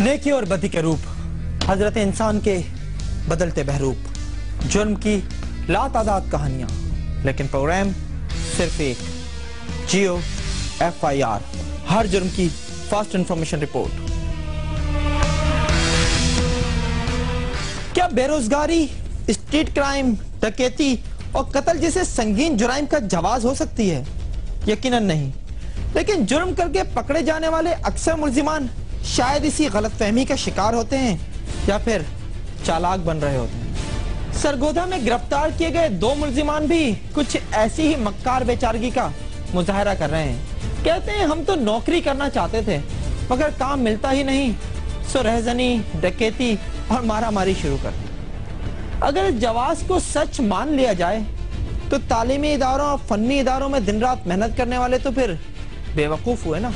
नेकी और बदी के रूप, हजरत इंसान के बदलते बहरूप, जुर्म की लातादाद कहानियां, लेकिन प्रोग्राम सिर्फ एक, जियो FIR, हर जुर्म की फास्ट इंफॉर्मेशन रिपोर्ट। क्या बेरोजगारी, स्ट्रीट क्राइम, डकैती और कत्ल जैसे संगीन जुराइम का जवाब हो सकती है? यकीनन नहीं। लेकिन जुर्म करके पकड़े जाने वाले अक्सर मुल्जिमान शायद इसी गलतफहमी का शिकार होते हैं या फिर चालाक बन रहे होते हैं। सरगोधा में गिरफ्तार किए गए 2 मुल्जिमान भी कुछ ऐसी ही मक्कार बेचारगी का मुजाहरा कर रहे हैं। कहते हैं हम तो नौकरी करना चाहते थे मगर काम मिलता ही नहीं, सो रहजनी, डकैती और मारामारी शुरू कर दी। अगर इस जवाब को सच मान लिया जाए तो तालीमी इदारों और फन्नी इदारों में दिन रात मेहनत करने वाले तो फिर बेवकूफ हुए ना।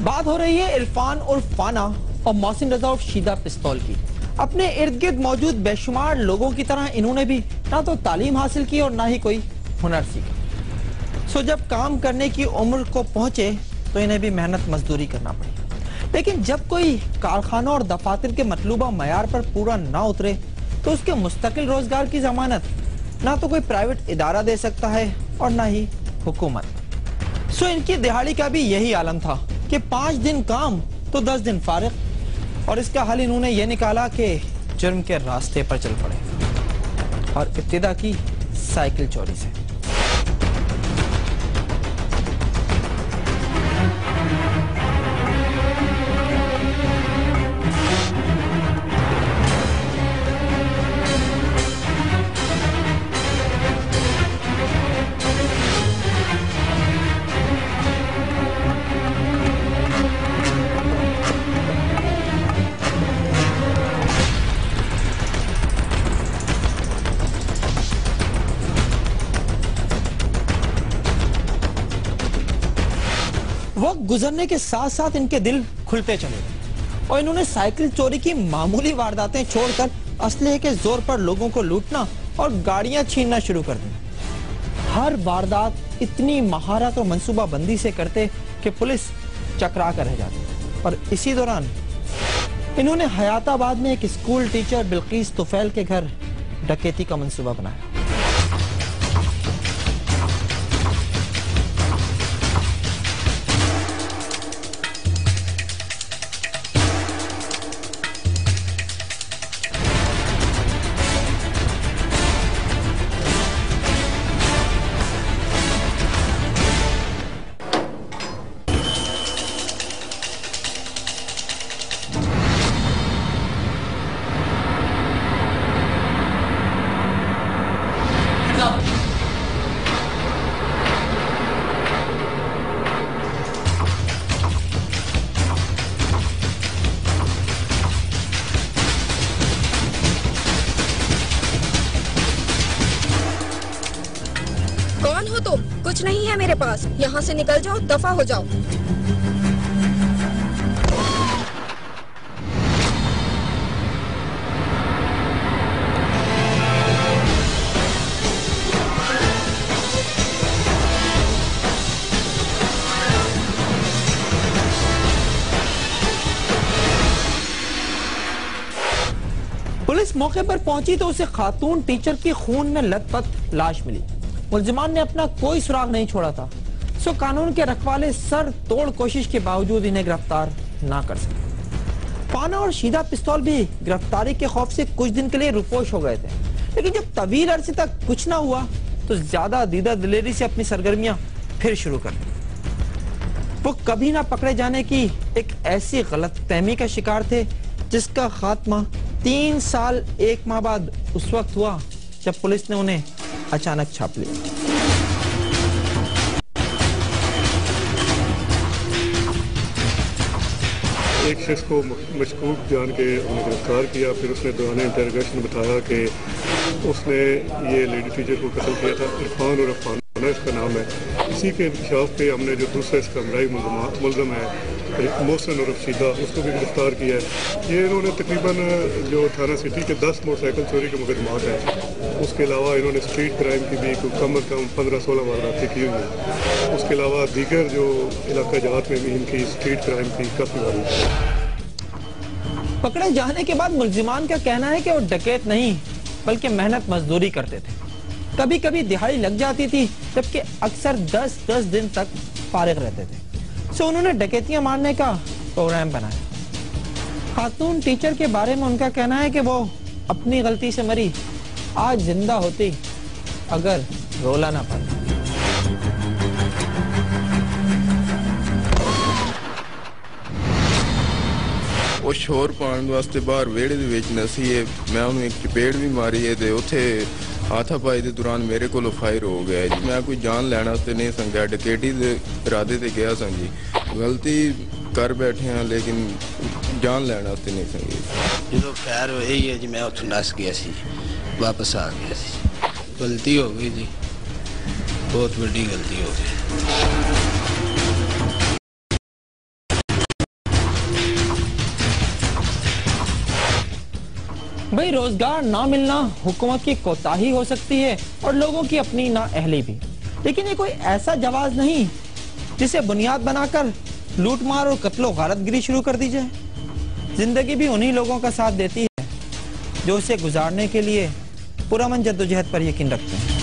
बात हो रही है इरफान उर्फ फाना और मोहसिन रजा उर्फ शीदा पिस्तौल की। अपने इर्द गिर्द मौजूद बेशुमार लोगों की तरह इन्होंने भी ना तो तालीम हासिल की और ना ही कोई हुनर सीखा। सो जब काम करने की उम्र को पहुंचे तो इन्हें भी मेहनत मजदूरी करना पड़ी। लेकिन जब कोई कारखानों और दफातर के मतलूबा मयार पर पूरा ना उतरे तो उसके मुस्तकिल रोजगार की जमानत ना तो कोई प्राइवेट इदारा दे सकता है और ना ही हुकूमत। सो इनकी दिहाड़ी का भी यही आलम था कि 5 दिन काम तो 10 दिन फारिग, और इसका हल इन्होंने ये निकाला कि जुर्म के रास्ते पर चल पड़े और इब्तिदा की साइकिल चोरी से। वक्त गुजरने के साथ साथ इनके दिल खुलते चले गए और इन्होंने साइकिल चोरी की मामूली वारदातें छोड़कर असलहे के जोर पर लोगों को लूटना और गाड़ियां छीनना शुरू कर दी। हर वारदात इतनी महारत और मंसूबाबंदी से करते कि पुलिस चकरा कर रह जाती। और इसी दौरान इन्होंने हयाताबाद में एक स्कूल टीचर बिल्किस तुफैल के घर डकैती का मंसूबा बनाया। कौन हो तुम? कुछ नहीं है मेरे पास, यहाँ से निकल जाओ, दफा हो जाओ। पुलिस मौके पर पहुंची तो उसे खातून टीचर की खून में लथपथ लाश मिली। मुल्जिमान ने अपना कोई सुराग नहीं छोड़ा था। सो कानून के रखवाले सर तोड़ कोशिश के बावजूद इन्हें गिरफ्तार ना कर सके। फाना और शीदा पिस्तौल भी गिरफ्तारी के खौफ से कुछ दिन के लिए रुपोश हो गए थे। लेकिन जब तवील अरसे तक कुछ ना हुआ तो ज्यादा दीदा दिलेरी से अपनी सरगर्मियां फिर शुरू कर दी। वो कभी ना पकड़े जाने की एक ऐसी गलतफहमी का शिकार थे जिसका खात्मा 3 साल 1 माह बाद उस वक्त हुआ जब पुलिस ने उन्हें अचानक छाप लिया। एक शख्स को मशकूक जान के उन्हें गिरफ्तार किया। फिर उसने दौरान इंटरोगेशन बताया कि उसने ये लेडी टीचर को कत्ल किया था। इरफान और अफान इसका नाम है। इसी के इंकशाफ पे हमने जो दूसरा इसका हमराई मुलज़म है मोहसिन और रशीदा, उसको भी गिरफ्तार किया है। ये इन्होंने तकरीबन जो थाना सिटी के 10 मोटरसाइकिल चोरी के मुकदमात हैं, उसके अलावा इन्होंने स्ट्रीट क्राइम की भी कम अज़ कम 15-16 वारदातें की हुई हैं। उसके अलावा दीगर जो इलाका जहात में भी इनकी स्ट्रीट क्राइम की काफ़ी वारदातें। पकड़े जाने के बाद मुलजिमान का कहना है कि वो डकैत नहीं बल्कि मेहनत मजदूरी करते थे। कभी कभी दिहाड़ी लग जाती थी, जबकि अक्सर 10-10 दिन तक फारिग रहते थे। सो उन्होंने डकैतियां मारने का प्रोग्राम बनाया। खातून टीचर के बारे में उनका कहना है कि वो अपनी गलती से मरी, आज जिंदा होती अगर रोला ना पाती। ਉਹ ਸ਼ੋਰ ਪਾਉਣ ਵਾਸਤੇ ਬਾਹਰ ਵਿਹੜੇ ਦੇ ਵਿੱਚ ਨਸੀ ਹੈ। ਮੈਂ ਉਹਨੂੰ ਇੱਕ ਚਪੇੜ ਵੀ ਮਾਰੀ ਹੈ ਤੇ ਉੱਥੇ ਹਾਥਾਪਾਈ ਦੇ ਦੌਰਾਨ ਮੇਰੇ ਕੋਲੋਂ ਫਾਇਰ ਹੋ ਗਿਆ ਜੀ। ਮੈਂ ਕੋਈ ਜਾਨ ਲੈਣ ਵਾਸਤੇ ਨਹੀਂ ਸੰਗਿਆ, ਡਕੈਤੀ ਦੇ ਇਰਾਦੇ ਤੇ ਗਿਆ ਸਾਂ ਜੀ। ਗਲਤੀ ਕਰ ਬੈਠੇ ਹਾਂ ਲੇਕਿਨ ਜਾਨ ਲੈਣ ਵਾਸਤੇ ਨਹੀਂ ਸੰਗੀ। ਜਦੋਂ ਫਾਇਰ ਹੋਈ ਹੈ ਜੀ, ਮੈਂ ਉੱਥੋਂ ਨੱਸ ਗਿਆ ਸੀ, ਵਾਪਸ ਆ ਗਿਆ ਸੀ। ਗਲਤੀ ਹੋ ਗਈ ਜੀ, ਬਹੁਤ ਵੱਡੀ ਗਲਤੀ ਹੋ ਗਈ। भाई रोजगार ना मिलना हुकूमत की कोताही हो सकती है और लोगों की अपनी नाअहली भी, लेकिन ये कोई ऐसा जवाब नहीं जिसे बुनियाद बनाकर लूटमार और कत्लो गारतगिरी शुरू कर दी जाए। जिंदगी भी उन्हीं लोगों का साथ देती है जो उसे गुजारने के लिए पुरअमन जद्दोजहद पर यकीन रखते हैं।